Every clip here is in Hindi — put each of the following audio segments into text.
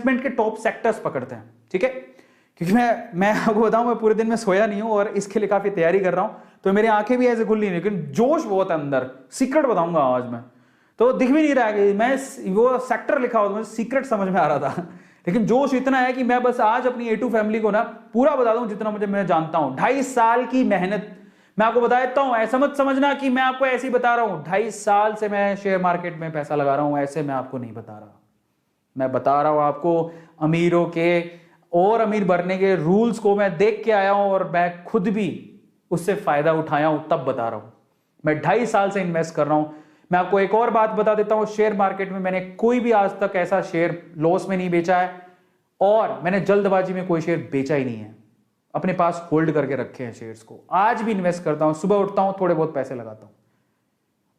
इन्वेस्टमेंट के टॉप सेक्टर्स पकड़ते हैं, ठीक है। क्योंकि मैं आपको बताऊं, मैं पूरे दिन में सोया नहीं हूं और इसके लिए काफी तैयारी कर रहा हूं, तो मेरी आंखें भी ऐसे खुल नहीं, लेकिन जोश बहुत है अंदर। सीक्रेट बताऊंगा आज मैं, तो दिख भी नहीं रहा है कि मैं वो सेक्टर लिखा हुआ, मुझे सीक्रेट समझ में आ रहा था लेकिन जोश इतना है कि मैं बस आज अपनी A2 फैमिली को ना पूरा बता दूं जितना मैं जानता हूं। 2.5 साल की मेहनत मैं आपको बता देता हूं। ऐसा मत समझना कि मैं आपको ऐसे ही बता रहा हूं। 2.5 साल से मैं शेयर मार्केट में पैसा लगा रहा हूं, ऐसे मैं आपको नहीं बता रहा। मैं बता रहा हूं आपको अमीरों के और अमीर बनने के रूल्स को मैं देख के आया हूं और मैं खुद भी उससे फायदा उठाया हूं, तब बता रहा हूं। मैं 2.5 साल से इन्वेस्ट कर रहा हूं। मैं आपको एक और बात बता देता हूं, शेयर मार्केट में मैंने कोई भी आज तक ऐसा शेयर लॉस में नहीं बेचा है और मैंने जल्दबाजी में कोई शेयर बेचा ही नहीं है। अपने पास होल्ड करके रखे हैं शेयर्स को। आज भी इन्वेस्ट करता हूं, सुबह उठता हूं, थोड़े बहुत पैसे लगाता हूं।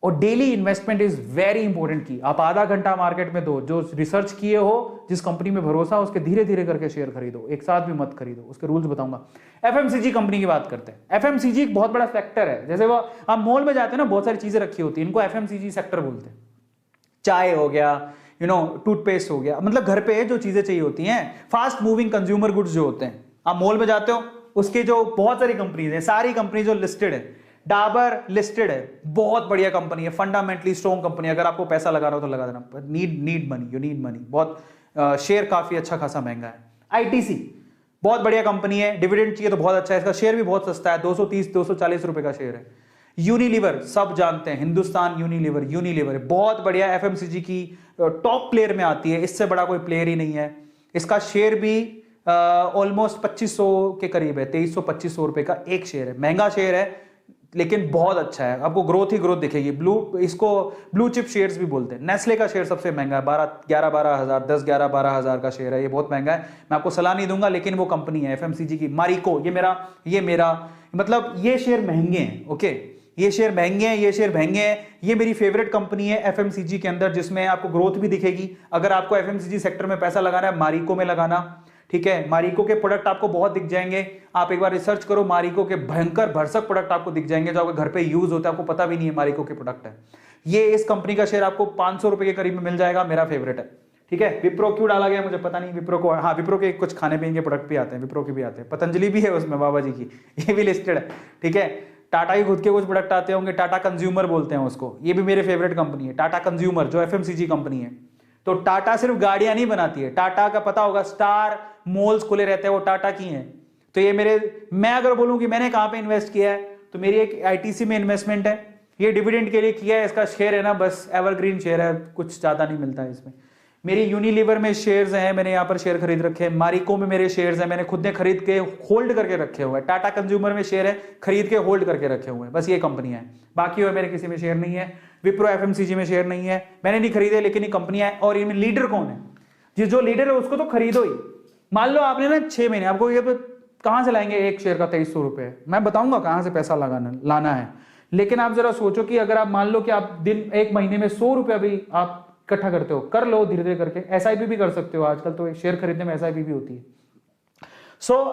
और daily investment is very important की। आप आधा घंटा मार्केट में दो, जो रिसर्च किए हो, जिस कंपनी में भरोसा हो, उसके धीरे धीरे करके शेयर खरीदो, एक साथ भी मत खरीदो। उसके रूल्स बताऊंगा। एफएमसीजी कंपनी की बात करते हैं। एफएमसीजी एक बहुत बड़ा सेक्टर है। जैसे वो आप मॉल में जाते हैं ना, बहुत सारी चीजें रखी होती है, इनको एफएमसीजी सेक्टर बोलते हैं। चाय हो गया, टूथपेस्ट हो गया, मतलब घर पे जो चीजें चाहिए होती हैं, फास्ट मूविंग कंज्यूमर गुड्स जो होते हैं। आप मॉल में जाते हो, उसके जो बहुत सारी कंपनीज हैं, सारी कंपनी जो लिस्टेड है, डाबर लिस्टेड है, बहुत बढ़िया कंपनी है, फंडामेंटली स्ट्रॉन्ग कंपनी। अगर आपको पैसा लगा रहा हो तो लगा देना। Need money, you need money. बहुत शेयर काफी अच्छा खासा महंगा है। आईटीसी बहुत बढ़िया कंपनी है, डिविडेंड चाहिए तो बहुत अच्छा है, इसका शेयर भी बहुत सस्ता है, 230-240 रुपए का शेयर है। यूनिलीवर सब जानते हैं, हिंदुस्तान यूनिलीवर बहुत बढ़िया, एफएमसीजी की टॉप प्लेयर में आती है, इससे बड़ा कोई प्लेयर ही नहीं है। इसका शेयर भी ऑलमोस्ट 2500 के करीब है, 2300-2500 रुपए का एक शेयर है। महंगा शेयर है लेकिन बहुत अच्छा है, आपको ग्रोथ ही ग्रोथ दिखेगी। इसको ब्लू चिप शेयर्स भी बोलते हैं। नेस्ले का शेयर सबसे महंगा है, 11-12 हजार, 10-11-12 हजार का शेयर है, ये बहुत महंगा है। मैं आपको सलाह नहीं दूंगा, लेकिन वो कंपनी है एफएमसीजी की। मारिको, ये मेरा मतलब ये शेयर महंगे हैं, ओके, ये शेयर महंगे हैं, ये मेरी फेवरेट कंपनी है एफएमसीजी के अंदर, जिसमें आपको ग्रोथ भी दिखेगी। अगर आपको एफएमसीजी सेक्टर में पैसा लगाना है, मारिको में लगाना, ठीक है। मारिको के प्रोडक्ट आपको बहुत दिख जाएंगे, आप एक बार रिसर्च करो, मारिको के भयंकर भरसक प्रोडक्ट आपको दिख जाएंगे, जो आपके घर पे यूज होता है, आपको पता भी नहीं है मारिको के प्रोडक्ट है ये। इस कंपनी का शेयर आपको 500 रुपए के करीब में मिल जाएगा, मेरा फेवरेट है, ठीक है। विप्रो क्यों डाला गया मुझे पता नहीं, विप्रो को, हाँ, विप्रो के कुछ खाने पीने के प्रोडक्ट भी आते हैं, विप्रो के भी आते हैं, पतंजलि भी है उसमें, बाबा जी की, ये भी लिस्टेड है, ठीक है। टाटा की खुद के कुछ प्रोडक्ट आते होंगे, टाटा कंज्यूमर बोलते हैं उसको, ये भी मेरे फेवरेट कंपनी है, टाटा कंज्यूमर, जो एफएमसीजी कंपनी है। तो टाटा सिर्फ गाड़ियां नहीं बनाती है, टाटा का पता होगा स्टार मॉल्स खुले रहते हैं, वो टाटा की हैं। तो ये मैं अगर बोलूं कि मैंने कहां पे इन्वेस्ट किया है, तो मेरी एक आईटीसी में इन्वेस्टमेंट है, ये डिविडेंड के लिए किया है। इसका शेयर है ना, बस एवरग्रीन शेयर है, कुछ ज्यादा नहीं मिलता है इसमें। मेरी यूनिलीवर में शेयर्स हैं, मैंने यहाँ पर शेयर खरीद रखे हैं। मारिको में मेरे शेयर्स हैं, मैंने खुद ने खरीद के होल्ड करके रखे हुए हैं। टाटा कंज्यूमर में शेयर है, खरीद के होल्ड करके रखे हुए हैं, बस ये कंपनियां हैं। बाकी मेरे किसी में शेयर नहीं है। विप्रो एफएमसीजी में शेयर नहीं है, मैंने नहीं खरीदे, लेकिन ये कंपनियां हैं। और इनमें लीडर कौन है? जो लीडर है उसको तो खरीदो ही। मान लो आपने ना 6 महीने, आपको ये कहां से लाएंगे एक शेयर का 2300 रुपए? मैं बताऊंगा कहां से पैसा लाना है। लेकिन आप जरा सोचो कि अगर आप मान लो कि आप एक महीने में 100 रुपया भी आप इकट्ठा करते हो, कर लो धीरे धीरे करके। एसआईपी भी कर सकते हो, आजकल तो शेयर खरीदने में एसआईपी भी होती है।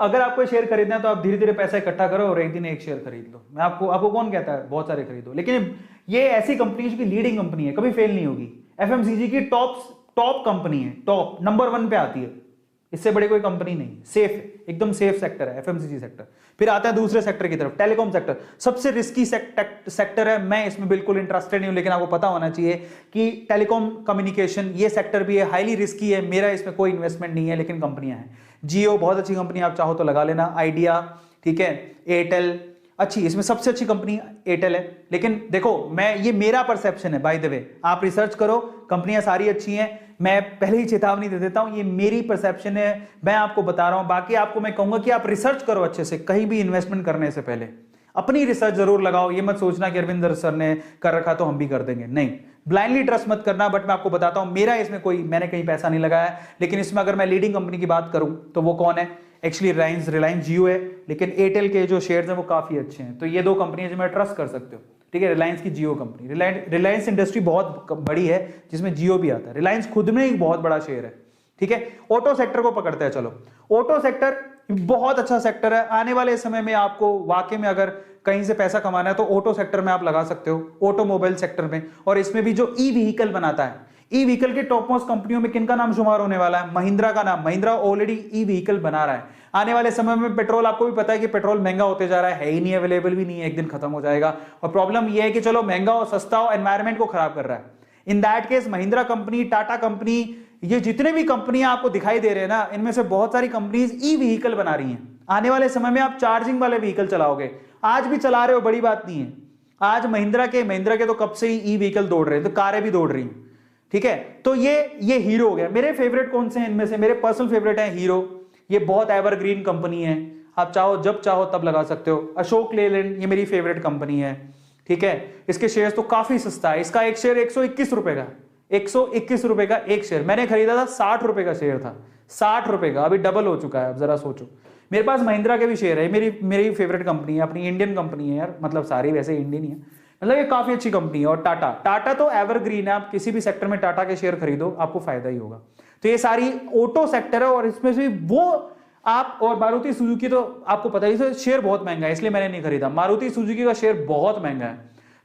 अगर आपको शेयर खरीदना है तो आप धीरे धीरे पैसा इकट्ठा करो और एक दिन एक शेयर खरीद लो। मैं आपको कौन कहता है बहुत सारे खरीदो, लेकिन ये ऐसी कंपनी की लीडिंग कंपनी है, कभी फेल नहीं होगी। एफएमसीजी की टॉप कंपनी है, टॉप नंबर 1 पे आती है, इससे बड़ी कोई कंपनी नहीं। सेफ है, एकदम सेफ सेक्टर है एफएमसीजी सेक्टर। फिर आता है दूसरे सेक्टर की तरफ, टेलीकॉम सेक्टर, सबसे रिस्की सेक्टर है। मैं इसमें बिल्कुल इंटरेस्टेड नहीं हूं, लेकिन आपको पता होना चाहिए कि टेलीकॉम कम्युनिकेशन ये सेक्टर भी है, हाईली रिस्की है। मेरा इसमें कोई इन्वेस्टमेंट नहीं है, लेकिन कंपनियां हैं। जियो बहुत अच्छी कंपनी, आप चाहो तो लगा लेना। आइडिया, ठीक है। एयरटेल अच्छी, इसमें सबसे अच्छी कंपनी एयरटेल है। लेकिन देखो, ये मेरा परसेप्शन है, बाय द वे, आप रिसर्च करो, कंपनियां सारी अच्छी हैं। मैं पहले ही चेतावनी दे देता हूं, ये मेरी परसेप्शन है, मैं आपको बता रहा हूं। बाकी आपको मैं कहूंगा कि आप रिसर्च करो अच्छे से, कहीं भी इन्वेस्टमेंट करने से पहले अपनी रिसर्च जरूर लगाओ। ये मत सोचना कि अरविंदर सर ने कर रखा तो हम भी कर देंगे, नहीं, ब्लाइंडली ट्रस्ट मत करना। बट मैं आपको बताता हूं, मेरा इसमें मैंने कहीं पैसा नहीं लगाया। लेकिन इसमें अगर मैं लीडिंग कंपनी की बात करूं तो वो कौन है? एक्चुअली रिलायंस जियो है, लेकिन एयरटेल के जो शेयर्स हैं वो काफी अच्छे हैं। तो ये 2 कंपनियां जो मैं ट्रस्ट कर सकते हो, ठीक है। रिलायंस की जियो कंपनी, रिलायंस इंडस्ट्री बहुत बड़ी है, जिसमें जियो भी आता है। रिलायंस खुद में एक बहुत बड़ा शेयर है, ठीक है। ऑटो सेक्टर को पकड़ते हैं, चलो। ऑटो सेक्टर बहुत अच्छा सेक्टर है। आने वाले समय में आपको वाकई में अगर कहीं से पैसा कमाना है तो ऑटो सेक्टर में आप लगा सकते हो, ऑटोमोबाइल सेक्टर में। और इसमें भी जो ई व्हीकल बनाता है, ई व्हीकल के टॉप मोस्ट कंपनियों में किनका नाम शुमार होने वाला है? महिंद्रा का नाम। महिंद्रा ऑलरेडी ई व्हीकल बना रहा है। आने वाले समय में पेट्रोल, आपको भी पता है कि पेट्रोल महंगा होते जा रहा है ही नहीं, अवेलेबल भी नहीं है, एक दिन खत्म हो जाएगा। और प्रॉब्लम यह है कि चलो महंगा हो, सस्ता हो, एनवायरमेंट को खराब कर रहा है। In that case Mahindra company, Tata company, ये जितने भी कंपनियां आपको दिखाई दे रहे हैं ना, इनमें से बहुत सारी कंपनीज ई व्हीकल बना रही हैं। आने वाले समय में आप चार्जिंग वाले व्हीकल चलाओगे, आज भी चला रहे हो, बड़ी बात नहीं है। आज महिंद्रा के तो कब से ही ई व्हीकल दौड़ रहे हैं, तो कारें भी दौड़ रही हैं, ठीक है। तो ये हीरो हो गया। मेरे फेवरेट कौन से हैं इनमें से? मेरे पर्सनल फेवरेट है हीरो। ये बहुत एवरग्रीन कंपनी है, आप चाहो जब चाहो तब लगा सकते हो। अशोक लेलैंड, ये मेरी फेवरेट कंपनी है, ठीक है। इसके शेयर्स तो काफी सस्ता है। इसका एक शेयर 121 रुपए का, 121 रुपए का एक शेयर। मैंने खरीदा था 60 रुपए का शेयर था, 60 रुपए का, अभी डबल हो चुका है। अब जरा सोचो, मेरे पास महिंद्रा के भी शेयर है, मेरी फेवरेट कंपनी है, अपनी इंडियन कंपनी है यार, मतलब सारी वैसे इंडियन ही है, मतलब ये काफी अच्छी कंपनी है। और टाटा तो एवरग्रीन है, आप किसी भी सेक्टर में टाटा के शेयर खरीदो आपको फायदा ही होगा। तो ये सारी ऑटो सेक्टर है, और इसमें से वो आप, और मारुति सुजुकी तो आपको पता ही है, शेयर बहुत महंगा है, इसलिए मैंने नहीं खरीदा। मारुति सुजुकी का शेयर बहुत महंगा है,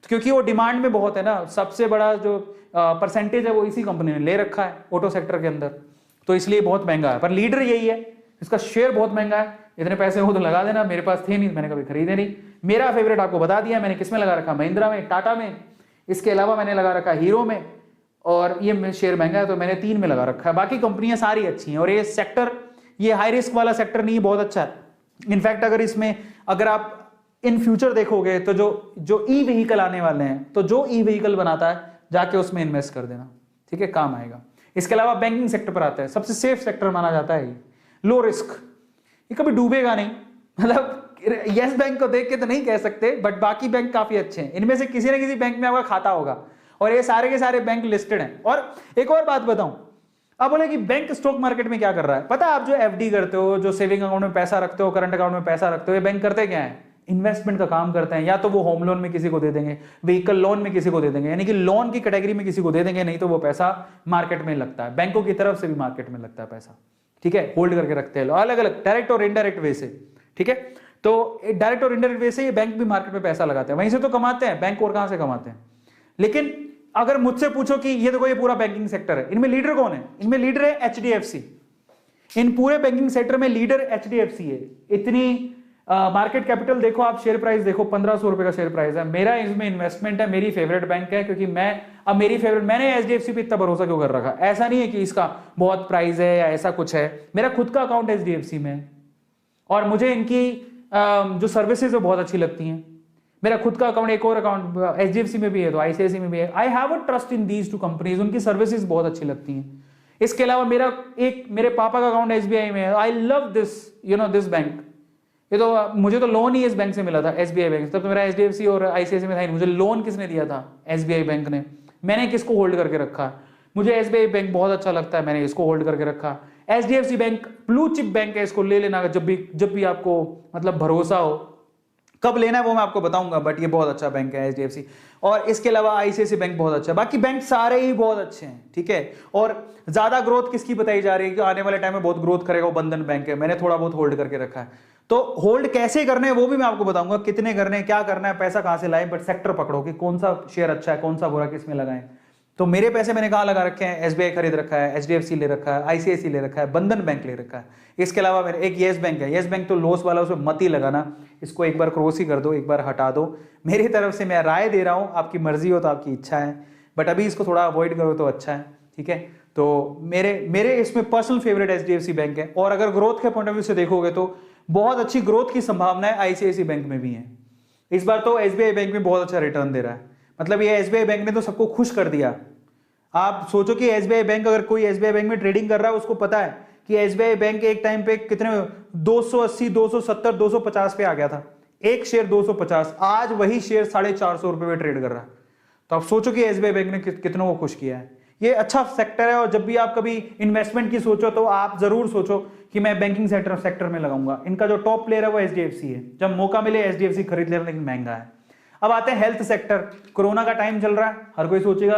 क्योंकि वो डिमांड में बहुत है ना, सबसे बड़ा जो परसेंटेज है वो इसी कंपनी ने ले रखा है ऑटो सेक्टर के अंदर, तो इसलिए बहुत महंगा है। पर लीडर यही है, इसका शेयर बहुत महंगा है। इतने पैसे हो तो लगा देना, मेरे पास थे नहीं, मैंने कभी खरीदे नहीं। मेरा फेवरेट आपको बता दिया मैंने, किसमें लगा रखा? महिंद्रा में, टाटा में, इसके अलावा मैंने लगा रखा हीरो में, और ये शेयर महंगा है तो मैंने 3 में लगा रखा है। बाकी कंपनियां सारी अच्छी हैं, और ये सेक्टर, ये हाई रिस्क वाला सेक्टर नहीं, बहुत अच्छा है। इनफैक्ट अगर आप इन फ्यूचर देखोगे तो जो ई व्हीकल आने वाले हैं, तो जो ई व्हीकल बनाता है जाके उसमें इन्वेस्ट कर देना, ठीक है, काम आएगा। इसके अलावा बैंकिंग सेक्टर पर आता है, सबसे सेफ सेक्टर माना जाता है, लो रिस्क, ये कभी डूबेगा नहीं। मतलब यस बैंक को देख के तो नहीं कह सकते, बट बाकी बैंक काफी अच्छे हैं। इनमें से किसी न किसी बैंक में आपका खाता होगा, और ये सारे के सारे बैंक लिस्टेड हैं। और एक और बात बताऊं, अब बोले कि बैंक स्टॉक मार्केट में क्या कर रहा है? पता है, आप जो एफडी करते हो, जो सेविंग अकाउंट में पैसा रखते हो, करंट अकाउंट में पैसा रखते हो, ये बैंक करते क्या है? इन्वेस्टमेंट का काम करते हैं। या तो वो होम लोन में किसी को दे देंगे, व्हीकल लोन में किसी को दे देंगे, यानी कि लोन की कैटेगरी में किसी को दे देंगे, नहीं तो वो पैसा मार्केट में लगता है, बैंकों की तरफ से भी मार्केट में लगता है पैसा, ठीक है, होल्ड करके रखते हैं अलग अलग डायरेक्ट और इनडायरेक्ट वे से, ठीक है। तो डायरेक्ट और इनडायरेक्ट वे से ये बैंक भी मार्केट में पैसा लगाते हैं, वहीं से तो कमाते हैं बैंक, और कहां से कमाते हैं। लेकिन अगर मुझसे पूछो कि ये देखो ये पूरा बैंकिंग सेक्टर है, इनमें लीडर कौन है? इनमें लीडर है एचडीएफसी। इन पूरे बैंकिंग सेक्टर में लीडर एचडीएफसी है। इतनी मार्केट कैपिटल देखो, आप शेयर प्राइस देखो, 1500 रुपए का शेयर प्राइस है। मेरा इसमें इन्वेस्टमेंट है, मेरी फेवरेट बैंक है, क्योंकि मैंने एचडीएफसी पे इतना भरोसा क्यों कर रखा? ऐसा नहीं है कि इसका बहुत प्राइस है या ऐसा कुछ है, मेरा खुद का अकाउंट एचडीएफसी में, और मुझे इनकी जो सर्विसेज है बहुत अच्छी लगती हैं। मेरा खुद का अकाउंट, एक और अकाउंट एचडीएफसी में भी है, तो आईसीआईसी में भी है। I have a trust in these two companies, उनकी सर्विसेज बहुत अच्छी लगती हैं। इसके अलावा मेरे पापा का अकाउंट एसबीआई में है। I love this this bank. ये तो मुझे तो लोन ही इस बैंक से मिला था, एसबीआई बैंक। तब तो मेरा एचडीएफसी और आईसीआईसी में था ही नहीं। मुझे लोन किसने दिया था? एसबीआई बैंक ने। मैंने किसको होल्ड करके रखा? मुझे एसबीआई बैंक बहुत अच्छा लगता है, मैंने इसको होल्ड करके रखा। HDFC bank blue chip bank है, इसको ले लेना जब भी आपको मतलब भरोसा हो। कब लेना है वो मैं आपको बताऊंगा, बट ये बहुत अच्छा बैंक है एचडीएफसी। और इसके अलावा आईसीआईसी बैंक बहुत अच्छा है। बाकी बैंक सारे ही बहुत अच्छे हैं, ठीक है। और ज्यादा ग्रोथ किसकी बताई जा रही है कि आने वाले टाइम में बहुत ग्रोथ करेगा, वो बंधन बैंक है। मैंने थोड़ा बहुत होल्ड करके रखा है। तो होल्ड कैसे करने हैं वो भी मैं आपको बताऊंगा, कितने करने हैं, क्या करना है, पैसा कहां से लाएं, बट सेक्टर पकड़ो कि कौन सा शेयर अच्छा है, कौन सा बुरा, किसमें लगाएं। तो मेरे पैसे मैंने कहां लगा रखे हैं? एसबीआई खरीद रखा है, एचडीएफसी ले रखा है, आईसीआईसी ले रखा है, बंधन बैंक ले रखा है। इसके अलावा मेरे एक येस बैंक है। येस बैंक तो लॉस वाला, उसमें मत ही लगाना, इसको एक बार क्रॉस ही कर दो, एक बार हटा दो। मेरी तरफ से मैं राय दे रहा हूं, आपकी मर्जी हो तो आपकी इच्छा है, बट अभी इसको थोड़ा अवॉइड करो तो अच्छा है, ठीक है। तो मेरे इसमें पर्सनल फेवरेट एचडीएफसी बैंक है। और अगर ग्रोथ के पॉइंट ऑफ व्यू से देखोगे तो बहुत अच्छी ग्रोथ की संभावनाएं आईसीआईसी बैंक में भी है। इस बार तो एसबीआई बैंक में बहुत अच्छा रिटर्न दे रहा है। मतलब ये एसबीआई बैंक ने तो सबको खुश कर दिया। आप सोचो कि एसबीआई बैंक, अगर कोई एसबीआई बैंक में ट्रेडिंग कर रहा है, उसको पता है कि एसबीआई बैंक एक टाइम पे कितने 280, 270, 250 पे आ गया था, एक शेयर 250। आज वही शेयर 450 रुपए में ट्रेड कर रहा है। तो आप सोचो कि एसबीआई बैंक ने कितनों को खुश किया है। ये अच्छा सेक्टर है। और जब भी आप कभी इन्वेस्टमेंट की सोचो तो आप जरूर सोचो कि मैं बैंकिंग सेक्टर में लगाऊंगा। इनका जो टॉप प्लेयर है वो एचडीएफसी है। जब मौका मिले एचडीएफसी खरीद लेना, लेकिन महंगा है। अब आते हैं हेल्थ सेक्टर। कोरोना का टाइम चल रहा है, हर कोई सोचेगा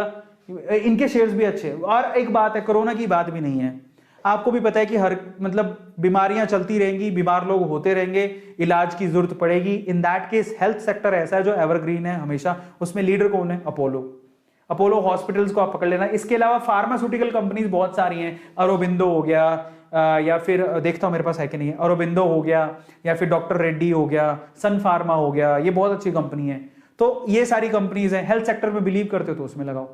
इनके शेयर्स भी अच्छे। और एक बात है, कोरोना की बात भी नहीं है, आपको भी पता है कि हर मतलब बीमारियां चलती रहेंगी, बीमार लोग होते रहेंगे, इलाज की जरूरत पड़ेगी। In that case health sector ऐसा है जो एवरग्रीन है हमेशा। उसमें लीडर कौन है? अपोलो। अपोलो हॉस्पिटल्स को आप पकड़ लेना। इसके अलावा फार्मास्यूटिकल कंपनीज बहुत सारी हैं, अरोबिंदो हो गया, या फिर देखता हूं मेरे पास है कि नहीं है, अरोबिंदो हो गया, या फिर डॉक्टर रेड्डी हो गया, सन फार्मा हो गया, ये बहुत अच्छी कंपनी है। तो ये सारी कंपनीज हैं। हेल्थ सेक्टर में बिलीव करते हो तो उसमें लगाओ।